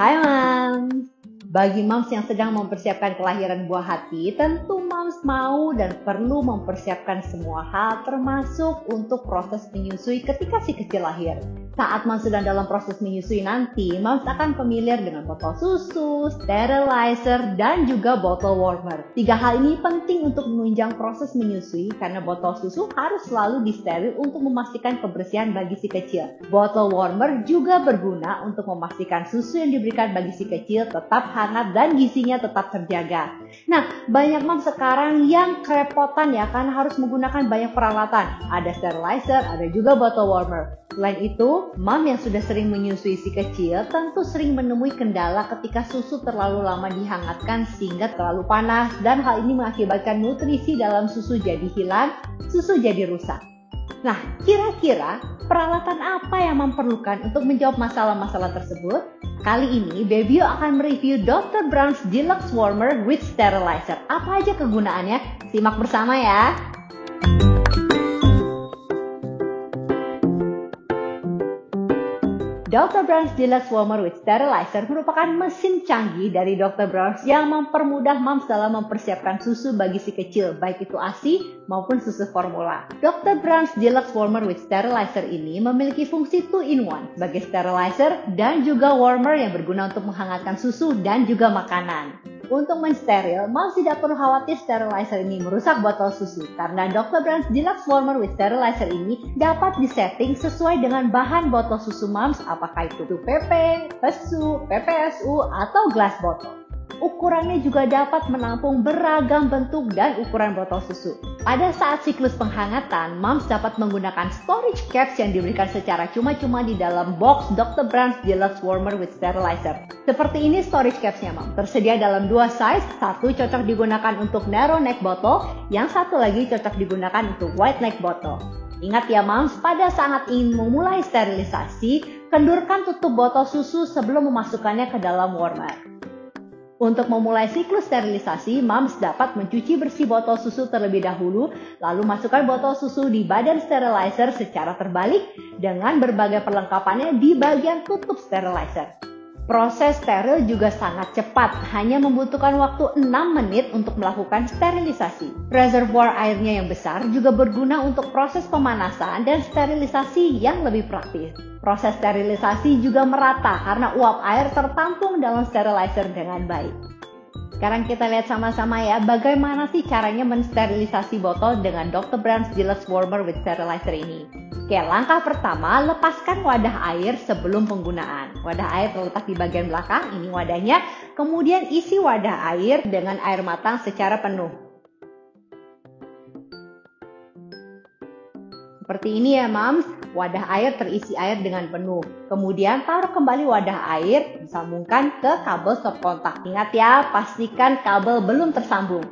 Hai Mams, bagi Mams yang sedang mempersiapkan kelahiran buah hati, tentu Mams mau dan perlu mempersiapkan semua hal termasuk untuk proses menyusui ketika si kecil lahir. Saat Mams sedang dalam proses menyusui nanti, Mams akan familiar dengan botol susu, sterilizer, dan juga bottle warmer. 3 hal ini penting untuk menunjang proses menyusui karena botol susu harus selalu disteril untuk memastikan kebersihan bagi si kecil. Bottle warmer juga berguna untuk memastikan susu yang diberikan bagi si kecil tetap hangat dan gizinya tetap terjaga. Nah, banyak Mams sekarang yang kerepotan ya karena harus menggunakan banyak peralatan. Ada sterilizer, ada juga bottle warmer. Selain itu, Mams yang sudah sering menyusui si kecil tentu sering menemui kendala ketika susu terlalu lama dihangatkan sehingga terlalu panas dan hal ini mengakibatkan nutrisi dalam susu jadi hilang, susu jadi rusak. Nah, kira-kira peralatan apa yang Mams perlukan untuk menjawab masalah-masalah tersebut? Kali ini, Babyo akan mereview Dr. Brown's Deluxe Warmer with Sterilizer. Apa aja kegunaannya? Simak bersama ya! Dr. Brown's Deluxe Warmer with Sterilizer merupakan mesin canggih dari Dr. Brown's yang mempermudah Mams dalam mempersiapkan susu bagi si kecil, baik itu ASI maupun susu formula. Dr. Brown's Deluxe Warmer with Sterilizer ini memiliki fungsi 2-in-1 sebagai sterilizer dan juga warmer yang berguna untuk menghangatkan susu dan juga makanan. Untuk mensteril, Mams tidak perlu khawatir sterilizer ini merusak botol susu karena Dr. Brown's Deluxe Warmer with Sterilizer ini dapat disetting sesuai dengan bahan botol susu Mams, apakah itu PP, PSU, PPSU, atau glass botol. Ukurannya juga dapat menampung beragam bentuk dan ukuran botol susu. Pada saat siklus penghangatan, Mams dapat menggunakan storage caps yang diberikan secara cuma-cuma di dalam box Dr. Brown's Deluxe Warmer with Sterilizer. Seperti ini storage capsnya Mams, tersedia dalam 2 size, satu cocok digunakan untuk narrow neck bottle, yang satu lagi cocok digunakan untuk wide neck bottle. Ingat ya Mams, pada saat ingin memulai sterilisasi, kendurkan tutup botol susu sebelum memasukkannya ke dalam warmer. Untuk memulai siklus sterilisasi, Mams dapat mencuci bersih botol susu terlebih dahulu, lalu masukkan botol susu di badan sterilizer secara terbalik dengan berbagai perlengkapannya di bagian tutup sterilizer. Proses steril juga sangat cepat, hanya membutuhkan waktu 6 menit untuk melakukan sterilisasi. Reservoir airnya yang besar juga berguna untuk proses pemanasan dan sterilisasi yang lebih praktis. Proses sterilisasi juga merata karena uap air tertampung dalam sterilizer dengan baik. Sekarang kita lihat sama-sama ya, bagaimana sih caranya mensterilisasi botol dengan Dr. Brown's Deluxe Warmer with Sterilizer ini. Oke, langkah pertama, lepaskan wadah air sebelum penggunaan. Wadah air terletak di bagian belakang, ini wadahnya. Kemudian isi wadah air dengan air matang secara penuh. Seperti ini ya Mams, wadah air terisi air dengan penuh. Kemudian taruh kembali wadah air, disambungkan ke kabel stop kontak. Ingat ya, pastikan kabel belum tersambung.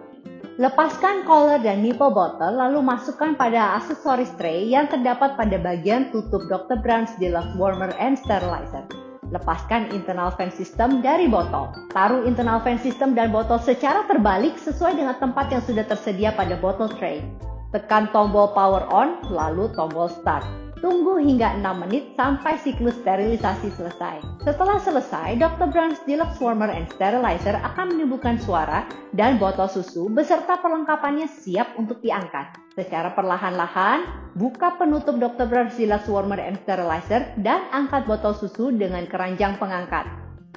Lepaskan collar dan nipple bottle, lalu masukkan pada aksesoris tray yang terdapat pada bagian tutup Dr. Brown's Deluxe Warmer and Sterilizer. Lepaskan internal fan system dari botol. Taruh internal fan system dan botol secara terbalik sesuai dengan tempat yang sudah tersedia pada bottle tray. Tekan tombol power on, lalu tombol start. Tunggu hingga 6 menit sampai siklus sterilisasi selesai. Setelah selesai, Dr. Brown's Deluxe Warmer and Sterilizer akan menimbulkan suara dan botol susu beserta perlengkapannya siap untuk diangkat. Secara perlahan-lahan, buka penutup Dr. Brown's Deluxe Warmer and Sterilizer dan angkat botol susu dengan keranjang pengangkat.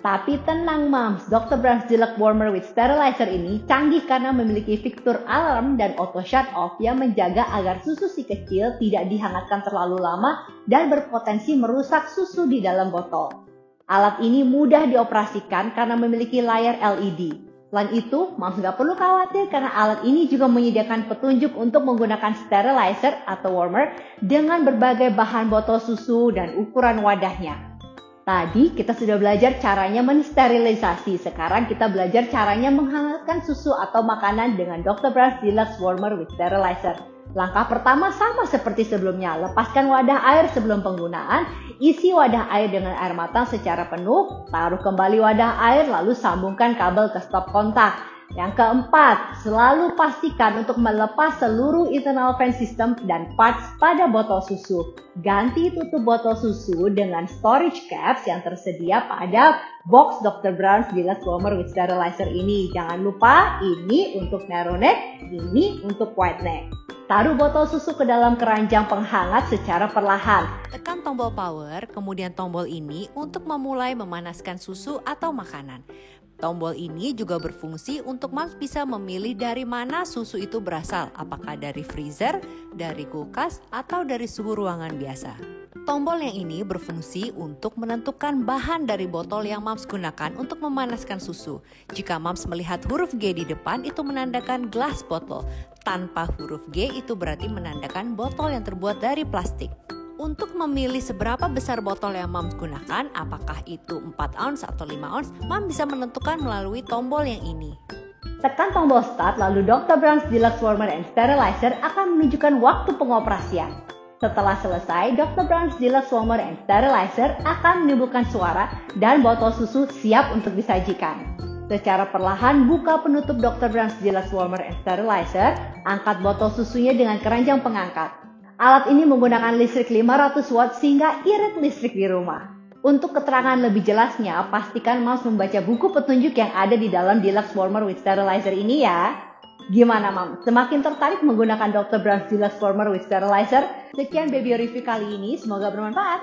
Tapi tenang Mams, Dr. Brown's Deluxe Warmer with Sterilizer ini canggih karena memiliki fitur alarm dan auto shut off yang menjaga agar susu si kecil tidak dihangatkan terlalu lama dan berpotensi merusak susu di dalam botol. Alat ini mudah dioperasikan karena memiliki layar LED. Selain itu, Mams nggak perlu khawatir karena alat ini juga menyediakan petunjuk untuk menggunakan sterilizer atau warmer dengan berbagai bahan botol susu dan ukuran wadahnya. Tadi kita sudah belajar caranya mensterilisasi, sekarang kita belajar caranya menghangatkan susu atau makanan dengan Dr. Brown's Deluxe Warmer with Sterilizer. Langkah pertama sama seperti sebelumnya, lepaskan wadah air sebelum penggunaan, isi wadah air dengan air matang secara penuh, taruh kembali wadah air lalu sambungkan kabel ke stop kontak. Yang keempat, selalu pastikan untuk melepas seluruh internal fan system dan parts pada botol susu. Ganti tutup botol susu dengan storage caps yang tersedia pada box Dr. Brown's Deluxe Warmer with Sterilizer ini. Jangan lupa, ini untuk narrow neck, ini untuk wide neck. Taruh botol susu ke dalam keranjang penghangat secara perlahan. Tekan tombol power, kemudian tombol ini untuk memulai memanaskan susu atau makanan. Tombol ini juga berfungsi untuk moms bisa memilih dari mana susu itu berasal, apakah dari freezer, dari kulkas, atau dari suhu ruangan biasa. Tombol yang ini berfungsi untuk menentukan bahan dari botol yang moms gunakan untuk memanaskan susu. Jika moms melihat huruf G di depan, itu menandakan glass bottle. Tanpa huruf G itu berarti menandakan botol yang terbuat dari plastik. Untuk memilih seberapa besar botol yang moms gunakan, apakah itu 4 ounce atau 5 ounce, mom bisa menentukan melalui tombol yang ini. Tekan tombol start, lalu Dr. Brown's Deluxe Warmer and Sterilizer akan menunjukkan waktu pengoperasian. Setelah selesai, Dr. Brown's Deluxe Warmer and Sterilizer akan menimbulkan suara dan botol susu siap untuk disajikan. Secara perlahan, buka penutup Dr. Brown's Deluxe Warmer and Sterilizer, angkat botol susunya dengan keranjang pengangkat. Alat ini menggunakan listrik 500 watt sehingga irit listrik di rumah. Untuk keterangan lebih jelasnya, pastikan moms membaca buku petunjuk yang ada di dalam Deluxe Warmer with Sterilizer ini ya. Gimana Mom? Semakin tertarik menggunakan Dr. Brown's Deluxe Warmer with Sterilizer? Sekian baby review kali ini, semoga bermanfaat.